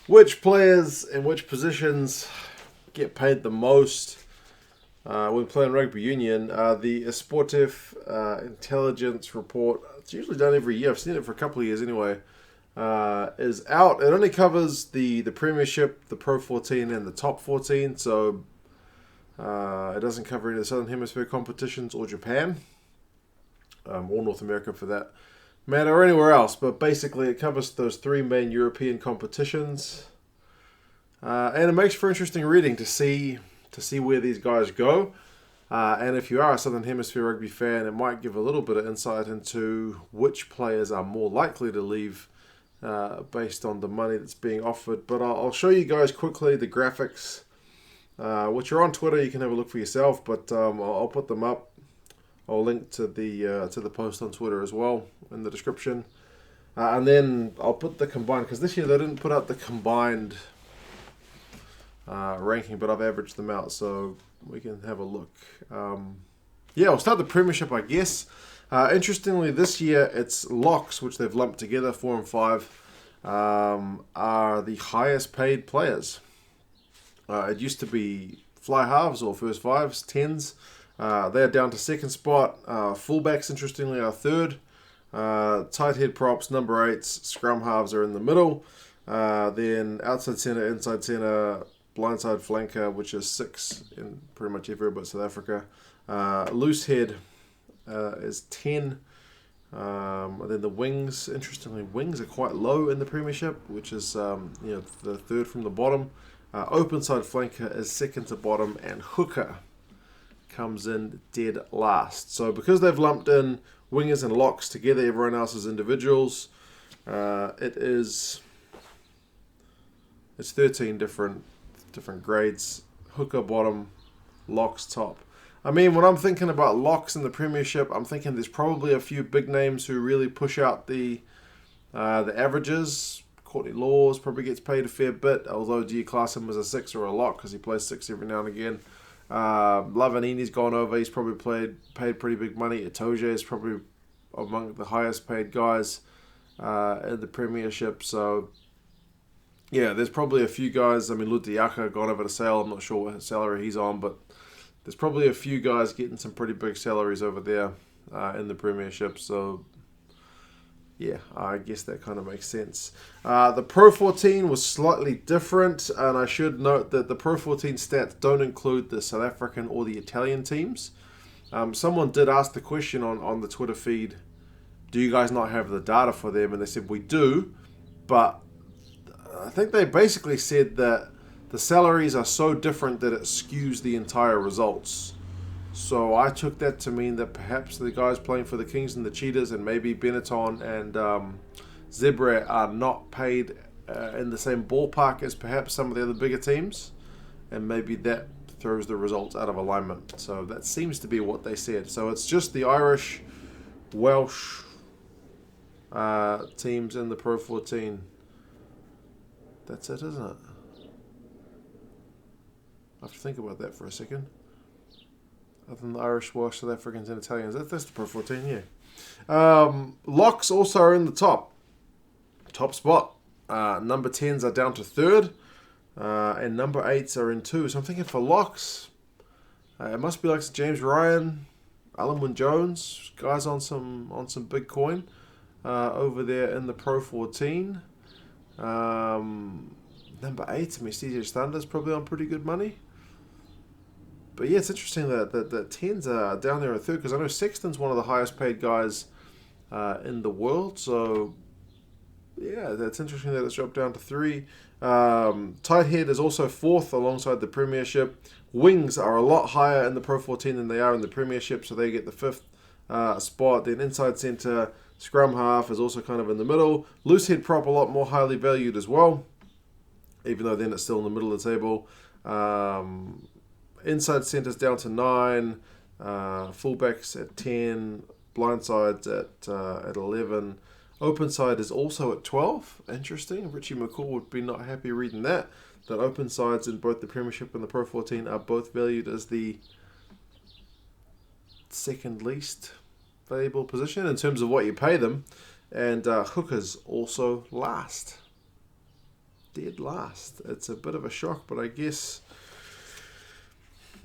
which players and which positions get paid the most when playing rugby union. The Esportif Intelligence report, it's usually done every year. I've seen it for a couple of years anyway. Is out. It only covers the Premiership, the Pro 14, and the Top 14. So it doesn't cover any of the Southern Hemisphere competitions or Japan, or North America for that matter, or anywhere else. But basically, it covers those three main European competitions, and it makes for interesting reading to see where these guys go. And if you are a Southern Hemisphere rugby fan, it might give a little bit of insight into which players are more likely to leave based on the money that's being offered. But I'll show you guys quickly the graphics, which are on Twitter. You can have a look for yourself, but I'll put them up. I'll link to the post on Twitter as well in the description. And then I'll put the combined, because this year they didn't put out the combined ranking, but I've averaged them out so we can have a look. I'll start the Premiership, I guess. Interestingly, this year it's locks, which they've lumped together, 4 and 5, are the highest paid players. It used to be fly halves or first fives, 10s. They're down to second spot. Fullbacks, interestingly, are third. Tight head props, number 8s, scrum halves are in the middle. Then outside centre, inside centre, blindside flanker, which is 6 in pretty much everywhere but South Africa. Loose head is 10. And then the wings, interestingly, wings are quite low in the Premiership, which is the third from the bottom. Open side flanker is second to bottom, and hooker comes in dead last. So because they've lumped in wingers and locks together, everyone else is individuals. It's 13 different grades. Hooker bottom, locks top. I mean, when I'm thinking about locks in the Premiership, I'm thinking there's probably a few big names who really push out the averages. Courtney Laws probably gets paid a fair bit, although do you class him as a 6 or a lock because he plays 6 every now and again. Lavanini's gone over. He's probably paid pretty big money. Itoje is probably among the highest paid guys in the Premiership. So, yeah, there's probably a few guys. I mean, Lutiaka gone over to Sale. I'm not sure what salary he's on, but there's probably a few guys getting some pretty big salaries over there in the Premiership. So, yeah, I guess that kind of makes sense. The Pro 14 was slightly different, and I should note that the Pro 14 stats don't include the South African or the Italian teams. Someone did ask the question on the Twitter feed, do you guys not have the data for them? And they said, we do, but I think they basically said that the salaries are so different that it skews the entire results. So I took that to mean that perhaps the guys playing for the Kings and the Cheetahs and maybe Benetton and Zebre are not paid in the same ballpark as perhaps some of the other bigger teams. And maybe that throws the results out of alignment. So that seems to be what they said. So it's just the Irish, Welsh teams in the Pro 14. That's it, isn't it? I have to think about that for a second. Other than the Irish, Welsh, South Africans, and Italians. That's the Pro 14, yeah. Locks also are in the top spot. Number 10s are down to third, and number 8s are in 2. So I'm thinking for locks, it must be like James Ryan, Alan Wynne Jones, guys on some big coin over there in the Pro 14. Number 8, I mean, CJ Thunder's probably on pretty good money. But yeah, it's interesting that 10s are down there in third, because I know Sexton's one of the highest paid guys in the world. So yeah, that's interesting that it's dropped down to 3. Tight head is also 4th alongside the Premiership. Wings are a lot higher in the Pro 14 than they are in the Premiership, so they get the 5th spot. Then inside centre, scrum half is also kind of in the middle. Loose head prop a lot more highly valued as well, even though then it's still in the middle of the table. Inside centre's down to 9, fullbacks at 10, blindsides at 11. Open side is also at 12. Interesting. Richie McCall would be not happy reading that open sides in both the Premiership and the Pro 14 are both valued as the second least valuable position in terms of what you pay them. And hookers also last. dead last. It's a bit of a shock, but I guess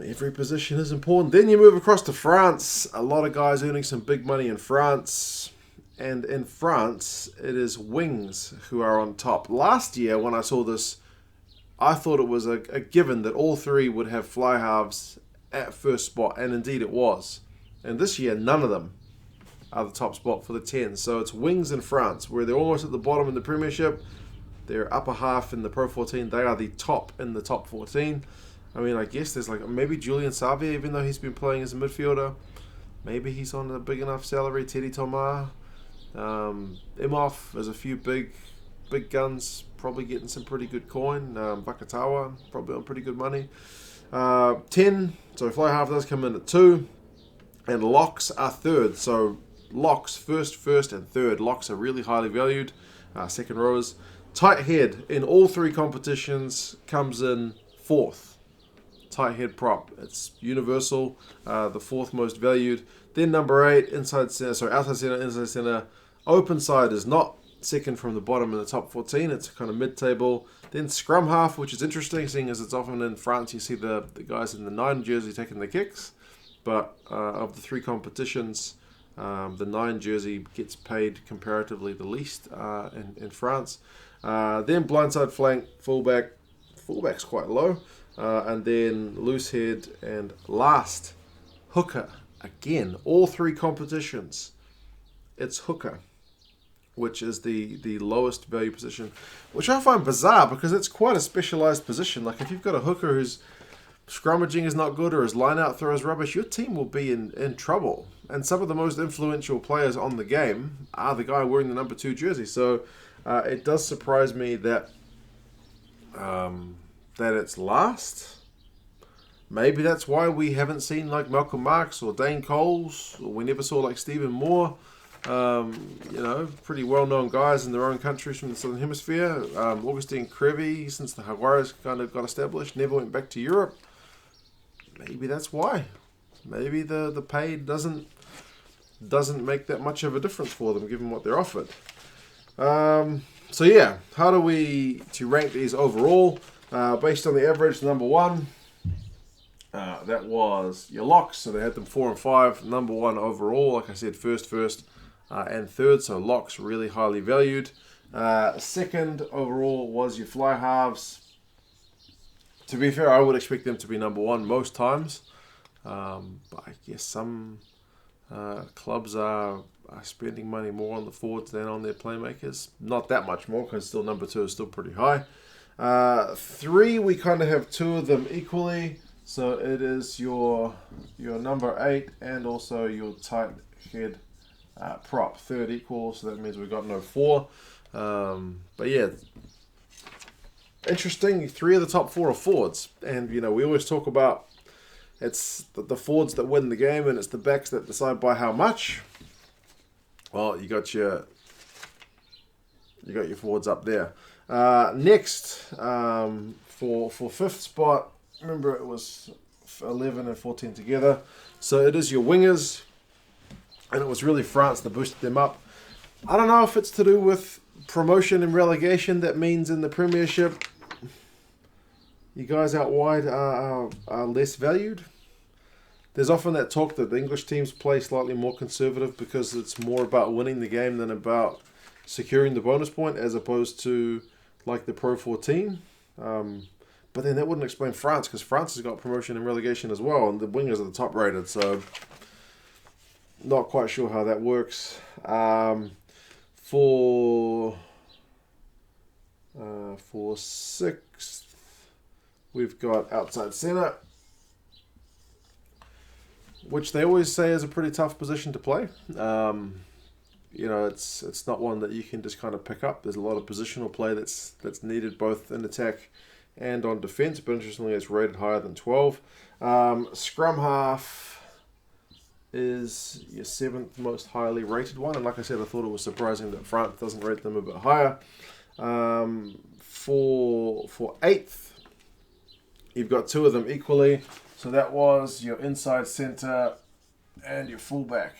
every position is important. Then you move across to France. A lot of guys earning some big money in France. And in France, it is wings who are on top. Last year, when I saw this, I thought it was a given that all three would have fly halves at first spot. And indeed it was. And this year, none of them are the top spot for the 10. So it's wings in France, where they're almost at the bottom in the Premiership. They're upper half in the Pro 14. They are the top in the top 14. I mean, I guess there's like maybe Julian Savia, even though he's been playing as a midfielder. Maybe he's on a big enough salary. Teddy Thomas. Imhoff, there's a few big guns, probably getting some pretty good coin. Vakatawa, probably on pretty good money. 10, so fly half does come in at 2. And locks are third. So locks, first, and third. Locks are really highly valued. Second rows. Tight head in all three competitions comes in 4th. Tight head prop. It's universal, the 4th most valued. Then number 8, outside center, inside center. Open side is not second from the bottom in the top 14. It's kind of mid-table. Then scrum half, which is interesting, seeing as it's often in France, you see the guys in the 9 jersey taking the kicks. But of the 3 competitions, the 9 jersey gets paid comparatively the least in France. Then blindside flank, fullback. Fullback's quite low. And then loose head, and last, hooker. Again, all 3 competitions, it's hooker, which is the lowest value position, which I find bizarre because it's quite a specialized position. Like if you've got a hooker whose scrummaging is not good or his line-out throw is rubbish, your team will be in trouble. And some of the most influential players on the game are the guy wearing the number 2 jersey. So it does surprise me that it's last. Maybe that's why we haven't seen like Malcolm Marks or Dane Coles, or we never saw like Stephen Moore. Pretty well-known guys in their own countries from the Southern Hemisphere. Augustine Krevy, since the Jaguares kind of got established, never went back to Europe. Maybe that's why. Maybe the pay doesn't make that much of a difference for them, given what they're offered. So yeah, how do we to rank these overall? Based on the average, number 1. That was your locks, so they had them 4 and 5. Number 1 overall, like I said, first, and third. So locks really highly valued. Second overall was your fly halves. To be fair, I would expect them to be number 1 most times, but I guess some clubs are spending money more on the forwards than on their playmakers. Not that much more, because still number 2 is still pretty high. 3, we kind of have 2 of them equally. So it is your number 8 and also your tight head prop. 3rd equal, so that means we've got no 4. But yeah, interesting. 3 of the top 4 are forwards. And, we always talk about it's the forwards that win the game and it's the backs that decide by how much. Well, you got your forwards up there. Next, for 5th spot, remember it was 11 and 14 together. So it is your wingers. And it was really France that boosted them up. I don't know if it's to do with promotion and relegation. That means in the Premiership, you guys out wide are less valued. There's often that talk that the English teams play slightly more conservative because it's more about winning the game than about securing the bonus point, as opposed to like the Pro 14. But then that wouldn't explain France, because France has got promotion and relegation as well, and the wingers are the top rated, so not quite sure how that works. For 6th, we've got outside centre, which they always say is a pretty tough position to play. It's not one that you can just kind of pick up. There's a lot of positional play that's needed both in attack and on defense, but interestingly, it's rated higher than 12. Scrum half is your 7th most highly rated one, and like I said, I thought it was surprising that France doesn't rate them a bit higher. For 8th, you've got 2 of them equally, so that was your inside centre and your fullback.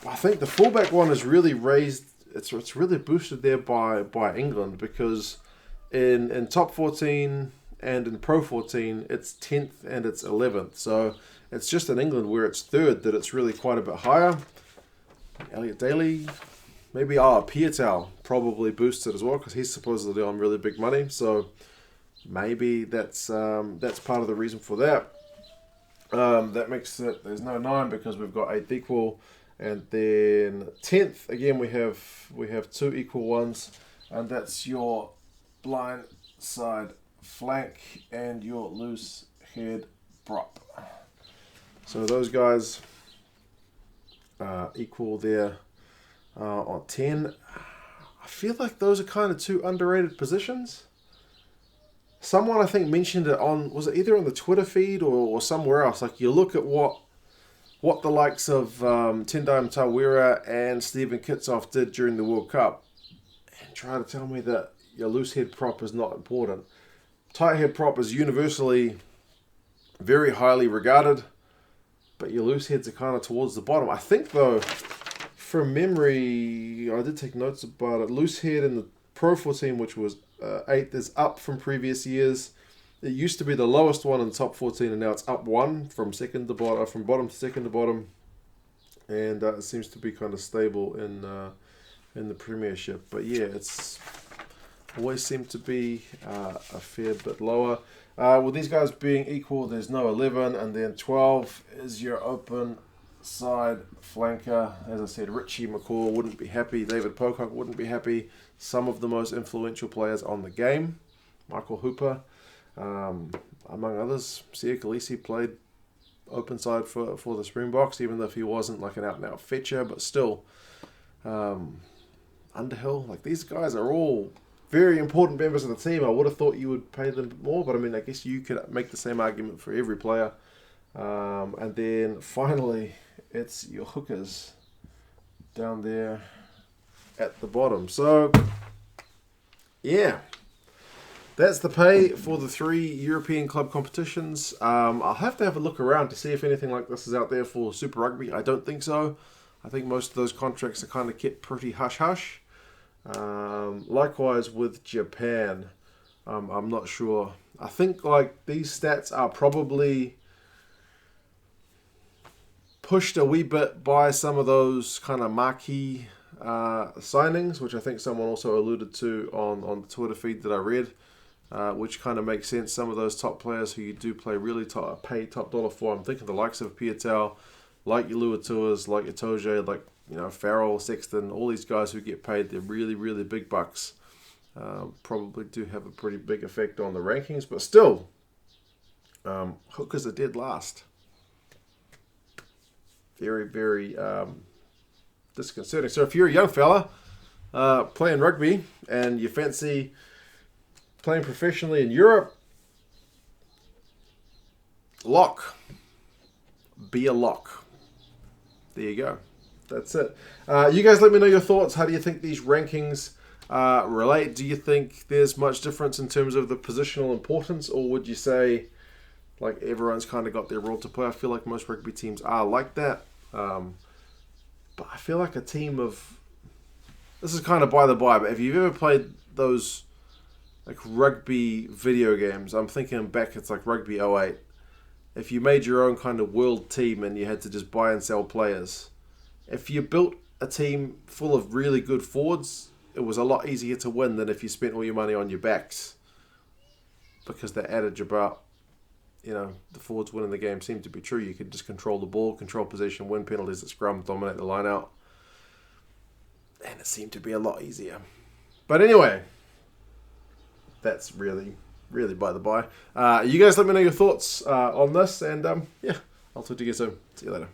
I think the fullback one is really raised it's really boosted there by England, because in top 14 and in Pro 14 it's 10th and it's 11th. So it's just in England where it's third that it's really quite a bit higher. Elliot Daly, maybe Piatow probably boosted as well, because he's supposedly on really big money. So maybe that's part of the reason for that. That makes it, there's no 9 because we've got 8 equal. And then 10th, again, we have 2 equal ones, and that's your blind side flank and your loose head prop. So those guys equal there on 10. I feel like those are kind of 2 underrated positions. Someone I think mentioned it on, was it either on the Twitter feed or somewhere else? Like, you look at what the likes of Tendai Tawera and Stephen Kitsoff did during the World Cup, and try to tell me that your loose head prop is not important. Tight head prop is universally very highly regarded, but your loose heads are kind of towards the bottom. I think, though, from memory, I did take notes about it. Loose head in the Pro 14, which was 8th, is up from previous years. It used to be the lowest one in the top 14, and now it's up 1 from bottom to second to bottom, and it seems to be kind of stable in the Premiership. But yeah, it's always seemed to be a fair bit lower. With these guys being equal, there's no 11, and then 12 is your open side flanker. As I said, Richie McCaw wouldn't be happy. David Pocock wouldn't be happy. Some of the most influential players on the game, Michael Hooper, among others. Sia Khaleesi played open side for the Springboks, even though if he wasn't like an out-and-out fetcher, but still. Underhill, like, these guys are all very important members of the team. I would have thought you would pay them more, but I mean, I guess you could make the same argument for every player. And then finally, it's your hookers down there at the bottom. So, yeah. That's the pay for the 3 European club competitions. I'll have to have a look around to see if anything like this is out there for Super Rugby. I don't think so. I think most of those contracts are kind of kept pretty hush-hush. Likewise with Japan. I'm not sure. I think like these stats are probably pushed a wee bit by some of those kind of marquee signings, which I think someone also alluded to on the Twitter feed that I read. Which kind of makes sense. Some of those top players who you do play really pay top dollar for. I'm thinking the likes of Piatow, like your Luatuas, like your Toje, like, you know, Farrell, Sexton, all these guys who get paid the really, really big bucks. Probably do have a pretty big effect on the rankings, but still, hookers are dead last. Very, very disconcerting. So if you're a young fella playing rugby and you fancy playing professionally in Europe, lock. Be a lock. There you go. That's it. You guys let me know your thoughts. How do you think these rankings relate? Do you think there's much difference in terms of the positional importance, or would you say like everyone's kind of got their role to play? I feel like most rugby teams are like that. But I feel like a team of... This is kind of by the by, but if you've ever played those like rugby video games, I'm thinking back, it's like Rugby 08. If you made your own kind of world team and you had to just buy and sell players, if you built a team full of really good forwards, it was a lot easier to win than if you spent all your money on your backs. Because the adage about, you know, the forwards winning the game seemed to be true. You could just control the ball, control possession, win penalties at scrum, dominate the line out. And it seemed to be a lot easier. But anyway, that's really, really by the by. You guys let me know your thoughts on this, and yeah, I'll talk to you guys soon. See you later.